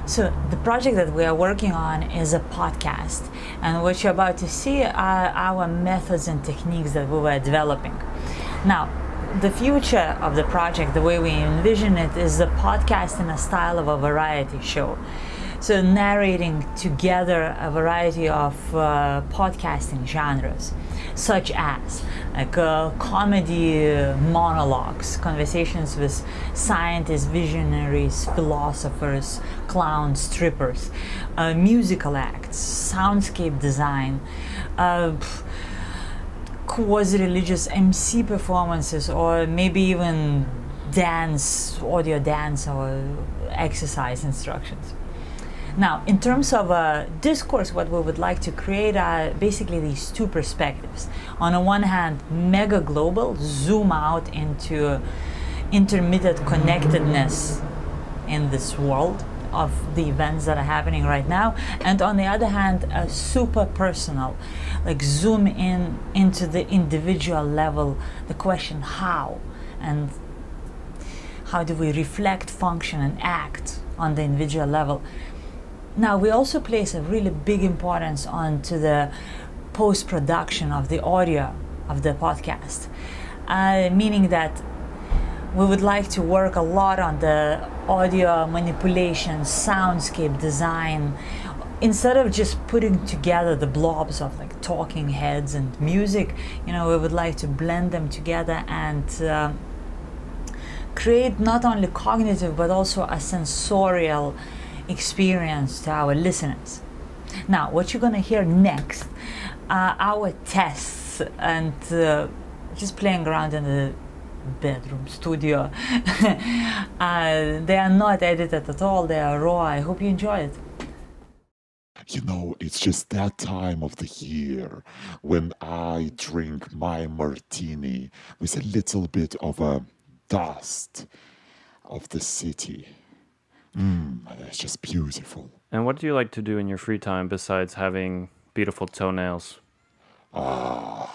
So the project that we are working on is a podcast, and what you're about to see are our methods and techniques that we were developing. Now, the future of the project, the way we envision it, is a podcast in a style of a variety show. So narrating together a variety of podcasting genres, such as comedy monologues, conversations with scientists, visionaries, philosophers, clowns, strippers, musical acts, soundscape design, quasi-religious MC performances, or maybe even dance, audio dance, or exercise instructions. Now, in terms of discourse, what we would like to create are basically these two perspectives. On the one hand, mega global, zoom out into intermittent connectedness in this world of the events that are happening right now, and on the other hand, super personal, like zoom in into the individual level, the question how, and how do we reflect, function, and act on the individual level. Now, we also place a really big importance onto the post-production of the audio of the podcast, meaning that we would like to work a lot on the audio manipulation, soundscape design. Instead of just putting together the blobs of like talking heads and music, we would like to blend them together and create not only cognitive but also a sensorial experience to our listeners. Now, what you're going to hear next are our tests and just playing around in the bedroom studio. They are not edited at all, they are raw. I hope you enjoy it. It's just that time of the year when I drink my martini with a little bit of a dust of the city. It's just beautiful. And what do you like to do in your free time besides having beautiful toenails? I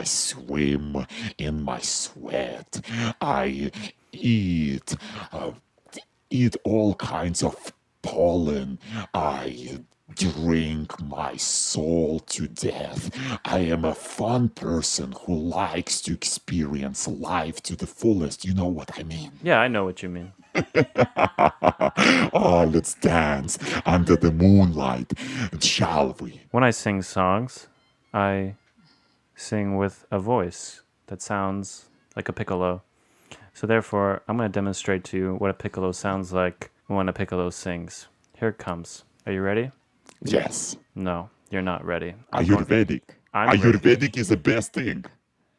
swim in my sweat. I eat all kinds of pollen. I drink my soul to death. I am a fun person who likes to experience life to the fullest. You know what I mean? Yeah, I know what you mean. Oh, let's dance under the moonlight, shall we? When I sing songs, I sing with a voice that sounds like a piccolo. So therefore, I'm going to demonstrate to you what a piccolo sounds like when a piccolo sings. Here it comes. Are you ready? Yes. No, you're not ready. Ayurvedic. I'm Ayurvedic ready. is the best thing.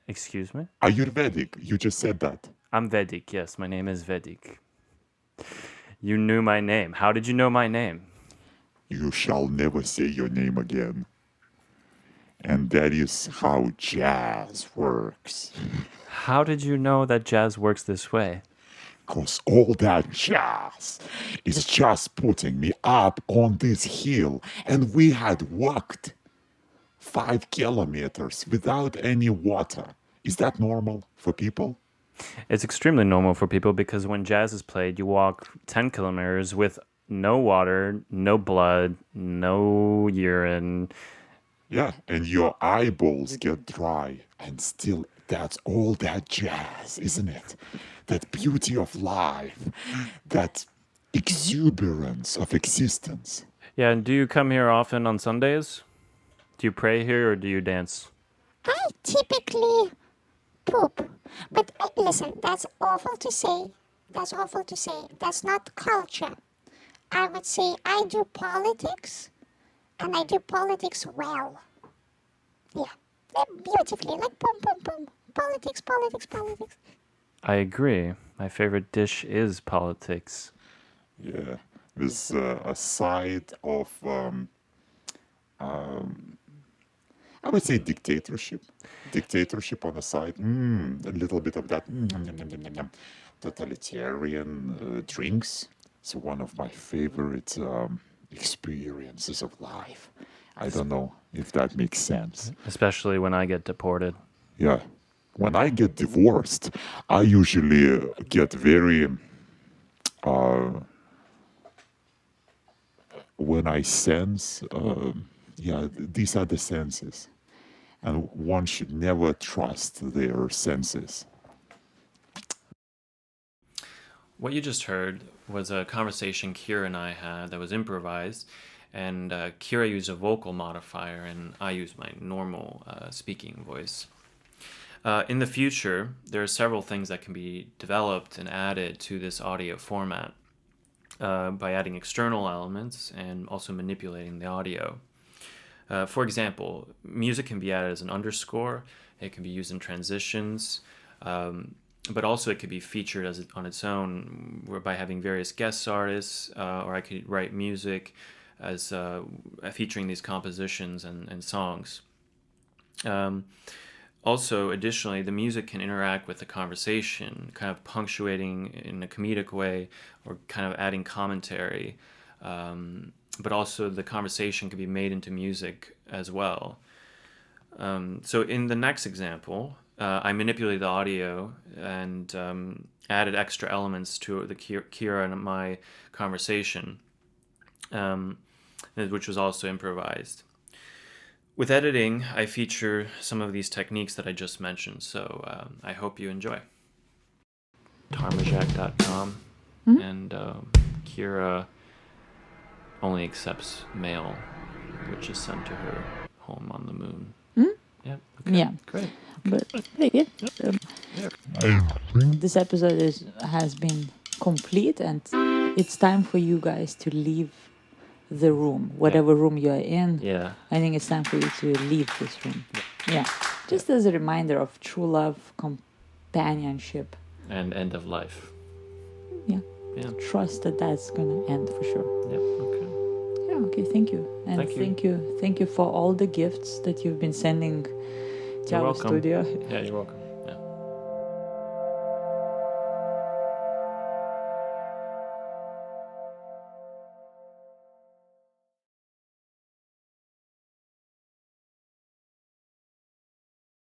Excuse me? Ayurvedic. You just said that. I'm Vedic. Yes, my name is Vedic. You knew my name. How did you know my name? You shall never say your name again. And that is how jazz works. How did you know that jazz works this way? 'Cause all that jazz is just putting me up on this hill, and we had walked 5 kilometers without any water. Is that normal for people? It's extremely normal for people because when jazz is played, you walk 10 kilometers with no water, no blood, no urine. Yeah, and your eyeballs get dry, and still that's all that jazz, isn't it? That beauty of life, that exuberance of existence. Yeah, and do you come here often on Sundays? Do you pray here or do you dance? I typically poop. But listen, that's awful to say. That's not culture. I would say I do politics, and I do politics well. Yeah, beautifully, like boom, boom, boom. Politics. I agree. My favorite dish is politics. Yeah, with a side of, I would say dictatorship. Dictatorship on the side. A little bit of that. Totalitarian drinks. It's one of my favorite experiences of life. I don't know if that makes sense. Especially when I get deported. Yeah. When I get divorced, I usually get very when I sense, these are the senses. And one should never trust their senses. What you just heard was a conversation Kira and I had that was improvised, and Kira used a vocal modifier, and I used my normal speaking voice. In the future, there are several things that can be developed and added to this audio format by adding external elements and also manipulating the audio. For example, music can be added as an underscore. It can be used in transitions, but also it could be featured as on its own by having various guest artists, or I could write music as featuring these compositions and songs. Also, additionally, the music can interact with the conversation, kind of punctuating in a comedic way or kind of adding commentary. But also the conversation can be made into music as well. So in the next example, I manipulated the audio and added extra elements to the Kira and my conversation, which was also improvised. With editing, I feature some of these techniques that I just mentioned, so I hope you enjoy. Tarmajak.com, and Kira only accepts mail, which is sent to her home on the moon. Yeah. Okay. Yeah. Great. But this episode has been complete, and it's time for you guys to leave the room, whatever room you are in. Yeah. I think it's time for you to leave this room. Yeah. Just as a reminder of true love, companionship, And end of life. Yeah. Yeah. Trust that that's gonna end for sure. Yep. Okay. Yeah. Okay. Thank you, and Thank you. thank you for all the gifts that you've been sending to You're our welcome. studio. Yeah, you're welcome.